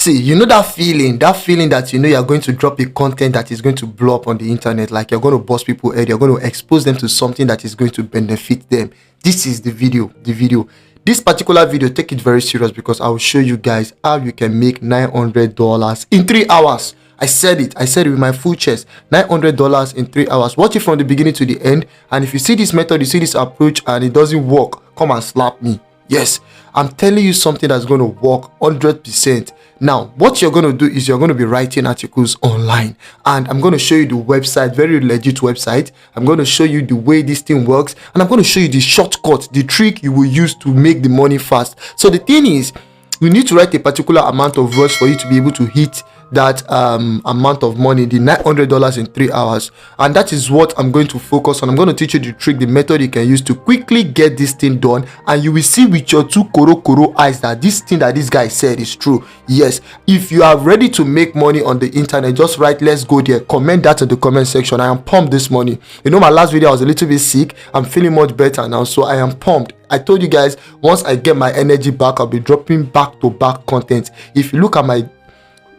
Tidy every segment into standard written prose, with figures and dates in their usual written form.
See, you know that feeling that you know you're going to drop a content that is going to blow up on the internet, like you're going to bust people head, you're going to expose them to something that is going to benefit them. This is the video. This particular video, take it very serious, because I will show you guys how you can make $900 in 3 hours. I said it with my full chest. $900 in 3 hours. Watch it from the beginning to the end, and if you see this method, you see this approach, and it doesn't work, come and slap me. Yes, I'm telling you something that's going to work 100%. Now, what you're going to do is you're going to be writing articles online, and I'm going to show you the website, very legit website. I'm going to show you the way this thing works, and I'm going to show you the shortcut, the trick you will use to make the money fast. So the thing is, you need to write a particular amount of words for you to be able to hit that amount of money, the $900 in 3 hours. And that is what I'm going to focus on. I'm going to teach you the trick, the method you can use to quickly get this thing done, and you will see with your two koro eyes that this thing that this guy said is true. Yes, if you are ready to make money on the internet, just write "let's go" there, comment that in the comment section. I am pumped this morning. You know, my last video I was a little bit sick. I'm feeling much better now, so I am pumped. I told you guys, once I get my energy back, I'll be dropping back-to-back content. If you look at my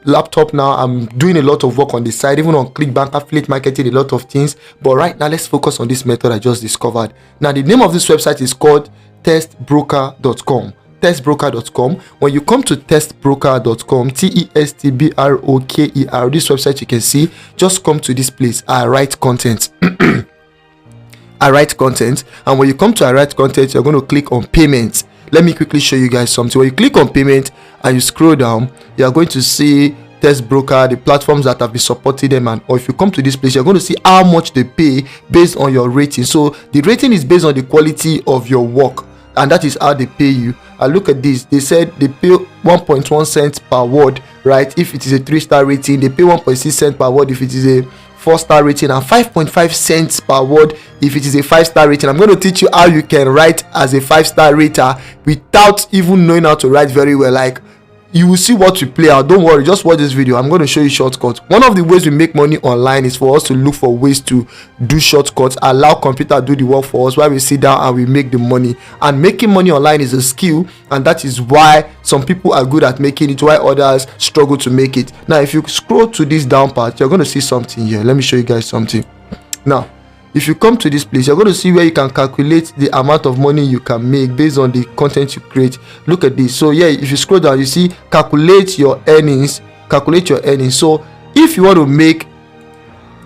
laptop now, I'm doing a lot of work on the side, even on ClickBank, affiliate marketing, a lot of things. But right now, let's focus on this method I just discovered. Now, the name of this website is called testbroker.com. testbroker.com. When you come to testbroker.com, testbroker, this website you can see, just come to this place. I write content. I write content, and when you come to I write content, you're going to click on payments. Let me quickly show you guys something. When you click on payment and you scroll down, you're going to see Test Broker, the platforms that have been supporting them, and or if you come to this place, you're going to see how much they pay based on your rating. So the rating is based on the quality of your work, and that is how they pay you. And look at this, they said they pay 1.1 cents per word, right? If it is a 3-star rating, they pay 1.6 cents per word if it is a 4-star rating, and 5.5 cents per word if it is a 5-star rating. I'm going to teach you how you can write as a 5-star rater without even knowing how to write very well. Like, you will see what we play out. Don't worry, just watch this video. I'm going to show you shortcuts. One of the ways we make money online is for us to look for ways to do shortcuts, allow computer to do the work for us while we sit down and we make the money. And making money online is a skill, and that is why some people are good at making it, while others struggle to make it. Now, if you scroll to this down part, you're going to see something here. Let me show you guys something. Now, if you come to this place, you're going to see where you can calculate the amount of money you can make based on the content you create. Look at this. So yeah, if you scroll down, you see calculate your earnings. So if you want to make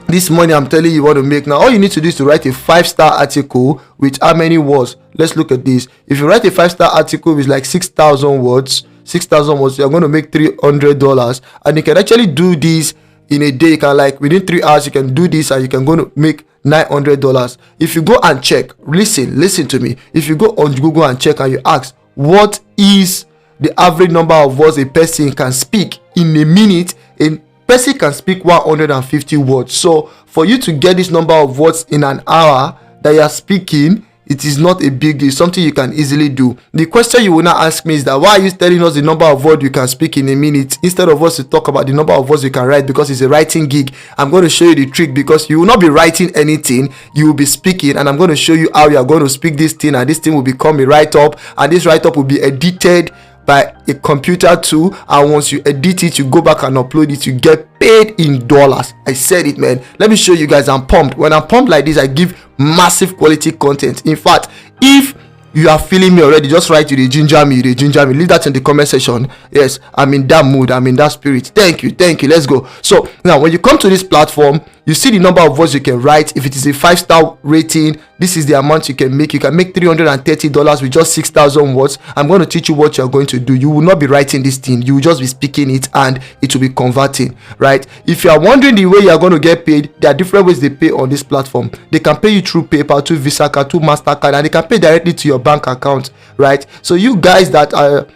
this money I'm telling you want to make now, all you need to do is to write a 5-star article with how many words? Let's look at this. If you write a 5-star article with like 6,000 words, you're going to make $300, and you can actually do this in a day. You can, like, within 3 hours you can do this, and you can go to make $900. If you go and check, listen to me, if you go on Google and check and you ask what is the average number of words a person can speak in a minute, a person can speak 150 words. So for you to get this number of words in an hour that you are speaking, it is not a big deal, something you can easily do. The question you will now ask me is that, why are you telling us the number of words you can speak in a minute instead of us to talk about the number of words you can write, because it's a writing gig? I'm going to show you the trick, because you will not be writing anything, you will be speaking, and I'm going to show you how you are going to speak this thing, and this thing will become a write-up, and this write-up will be edited by a computer too, and once you edit it, you go back and upload it, you get paid in dollars. I said it, man. Let me show you guys. I'm pumped. When I'm pumped like this, I give massive quality content. In fact, if you are feeling me already, just write you ginger me, leave that in the comment section. Yes, I'm in that mood, I'm in that spirit. Thank you, let's go. So now when you come to this platform, you see the number of words you can write. If it is a 5-star rating, this is the amount you can make. You can make $330 with just 6,000 words. I'm going to teach you what you're going to do. You will not be writing this thing, you will just be speaking it, and it will be converting, right? If you are wondering the way you are going to get paid, there are different ways they pay on this platform. They can pay you through PayPal, through Visa card, through MasterCard, and they can pay directly to your bank account, right? So you guys that are,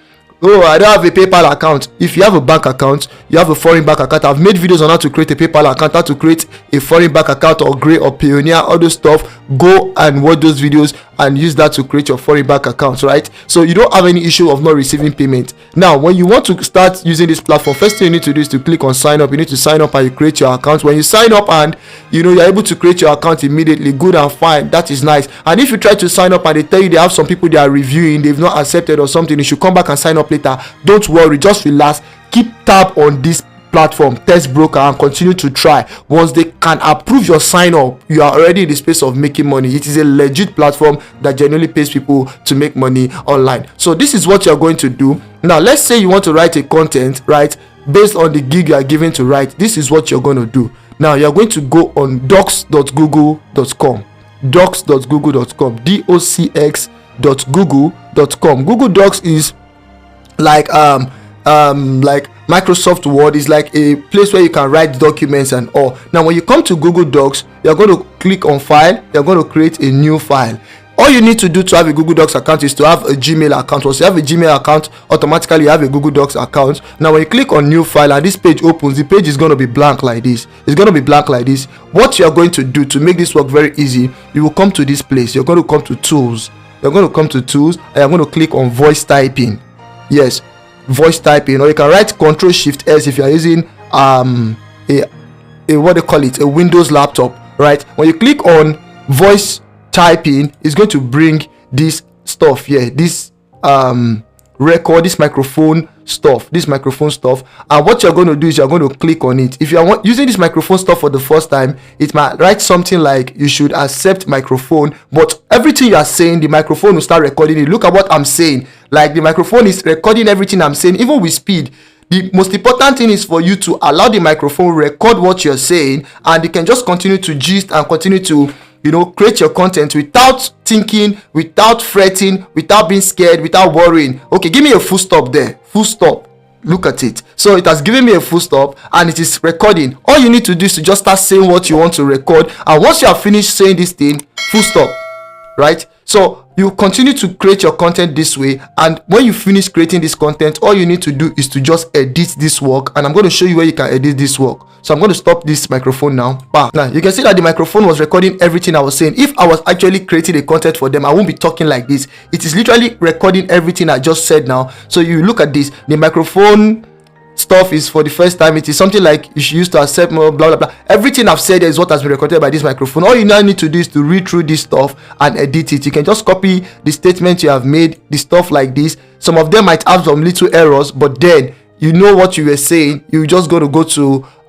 oh, I don't have a PayPal account. If you have a bank account, you have a foreign bank account. I've made videos on how to create a PayPal account, how to create a foreign bank account, or Grey or Payoneer, all those stuff. Go and watch those videos and use that to create your foreign bank account, right? So you don't have any issue of not receiving payment. Now, when you want to start using this platform, first thing you need to do is to click on sign up. You need to sign up and you create your account. When you sign up and you're able to create your account immediately, good and fine, that is nice. And if you try to sign up and they tell you they have some people they are reviewing, they've not accepted or something, you should come back and sign up later. Don't worry, just relax. keep tab on this platform, Test Broker, and continue to try. Once they can approve your sign up, you are already in the space of making money. It is a legit platform that genuinely pays people to make money online. So this is what you're going to do. Now let's say you want to write a content, right, based on the gig you are given to write. This is what you're going to do. Now you're going to go on docs.google.com, docs.google.com, docs.google.com. Google Docs is like Microsoft Word. Is like a place where you can write documents and all. Now when you come to Google Docs, you're going to click on file, you're going to create a new file. All you need to do to have a Google Docs account is to have a Gmail account. Once you have a Gmail account, automatically you have a Google Docs account. Now when you click on new file and this page opens, the page is going to be blank like this. It's going to be blank like this. What you are going to do to make this work very easy, you will come to this place. You're going to come to tools. You're going to come to tools and you're going to click on voice typing. Yes, voice typing, or you can write Ctrl+Shift+S if you are using a what they call it, a Windows laptop, right? When you click on voice typing, it's going to bring this stuff here, this record, this microphone stuff, and what you're going to do is you're going to click on it. If you are using this microphone stuff for the first time, it might write something like you should accept microphone, but everything you are saying, the microphone will start recording it. Look at what I'm saying. Like the microphone is recording everything I'm saying, even with speed. The most important thing is for you to allow the microphone record what you're saying, and you can just continue to gist and continue to, you know, create your content without thinking, without fretting, without being scared, without worrying. Okay, give me a full stop there. Full stop. Look at it. So it has given me a full stop and it is recording. All you need to do is to just start saying what you want to record, and once you have finished saying this thing, full stop. Right? So you continue to create your content this way, and when you finish creating this content, all you need to do is to just edit this work, and I'm going to show you where you can edit this work. So I'm going to stop this microphone now. Now you can see that the microphone was recording everything I was saying. If I was actually creating a content for them, I won't be talking like this. It is literally recording everything I just said now. So you look at this, the microphone stuff is for the first time. It is something like you should use to accept more, blah blah blah. Everything I've said is what has been recorded by this microphone. All you now need to do is to read through this stuff and edit it. You can just copy the statement you have made, the stuff like this. Some of them might have some little errors, but then you know what you were saying. You just go to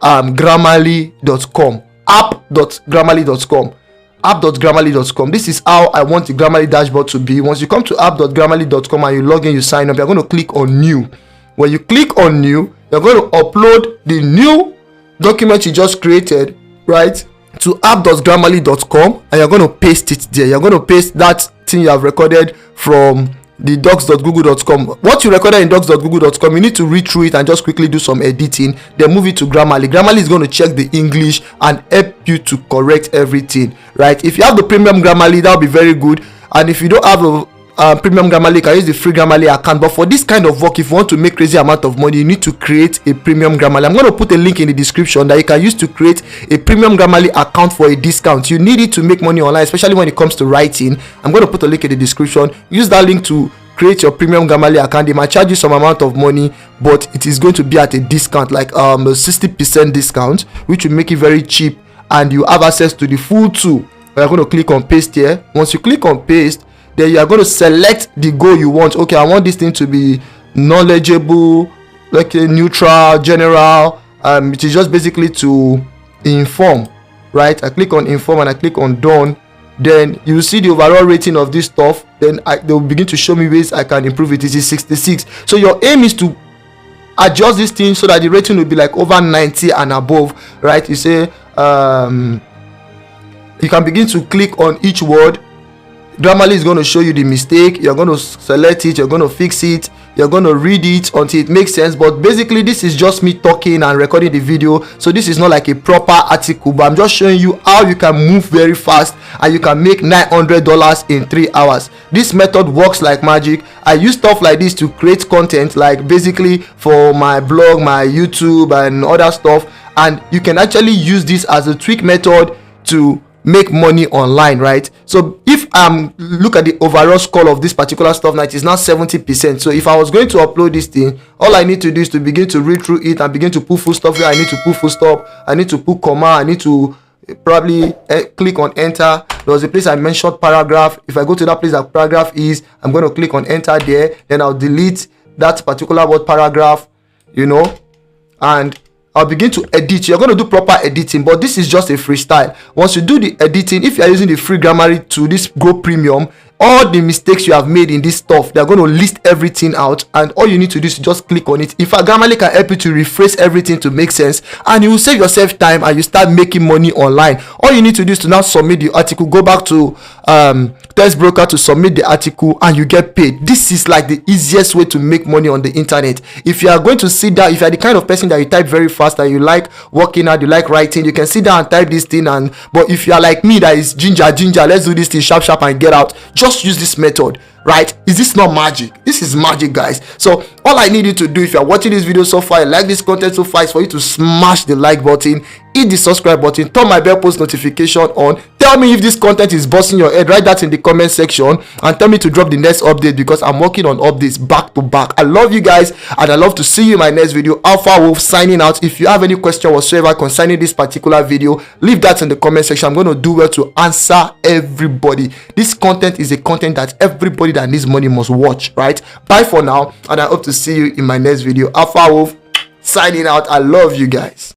Grammarly.com, app.grammarly.com. This is how I want the Grammarly dashboard to be. Once you come to app.grammarly.com and you log in, you sign up, you're going to click on new. When you click on new, you're going to upload the new document you just created, right, to app.grammarly.com, and you're going to paste it there. You're going to paste that thing you have recorded from the docs.google.com. What you recorded in docs.google.com, you need to read through it and just quickly do some editing, then move it to Grammarly. Grammarly is going to check the English and help you to correct everything, right? If you have the premium Grammarly, that'll be very good. And if you don't have a premium Grammarly, you can use the free Grammarly account. But for this kind of work, if you want to make crazy amount of money, you need to create a premium Grammarly. I'm going to put a link in the description that you can use to create a premium Grammarly account for a discount. You need it to make money online, especially when it comes to writing. I'm going to put a link in the description. Use that link to create your premium Grammarly account. They might charge you some amount of money, but it is going to be at a discount, like a 60% discount, which will make it very cheap, and you have access to the full tool. We're going to click on paste here. Once you click on paste, then you are going to select the goal you want. Okay, I want this thing to be knowledgeable, like a neutral, general. It is just basically to inform, right? I click on inform and I click on done. Then you see the overall rating of this stuff. Then they will begin to show me ways I can improve it. It is 66. So your aim is to adjust this thing so that the rating will be like over 90 and above, right? You say you can begin to click on each word. Grammarly is going to show you the mistake. You're going to select it, you're going to fix it, you're going to read it until it makes sense. But basically this is just me talking and recording the video, so this is not like a proper article, but I'm just showing you how you can move very fast and you can make $900 in 3 hours. This method works like magic. I use stuff like this to create content, like basically for my blog, my YouTube and other stuff, and you can actually use this as a tweak method to make money online, right? So if look at the overall score of this particular stuff now, it is now 70%. So if I was going to upload this thing, all I need to do is to begin to read through it and begin to put full stop where I need to put full stop, I need to put comma, I need to probably click on enter. There was a place I mentioned paragraph. If I go to that place that paragraph is, I'm going to click on enter there, then I'll delete that particular word paragraph. you know, and I'll begin to edit. You're going to do proper editing, but this is just a freestyle. Once you do the editing, if you are using the free Grammarly to this Go Premium, all the mistakes you have made in this stuff, they're going to list everything out, and all you need to do is just click on it. In fact, Grammarly can help you to rephrase everything to make sense, and you will save yourself time and you start making money online. All you need to do is to now submit the article, go back to Test Broker to submit the article, and you get paid. This is like the easiest way to make money on the internet. If you are going to sit down, if you are the kind of person that you type very fast and you like working out, you like writing, you can sit down and type this thing. But if you are like me, that is ginger, let's do this thing sharp and get out, just use this method, right? Is this not magic? This is magic, guys. So all I need you to do, if you are watching this video so far, you like this content so far, is for you to smash the like button, hit the subscribe button, turn my bell post notification on. Tell me if this content is busting your head. Write that in the comment section and tell me to drop the next update, because I'm working on updates back to back. I love you guys, and I love to see you in my next video. Alpha Wolf signing out. If you have any question whatsoever concerning this particular video, leave that in the comment section. I'm going to do well to answer everybody. This content is a content that everybody that needs money must watch, right? Bye for now, and I hope to see you in my next video. Alpha Wolf signing out. I love you guys.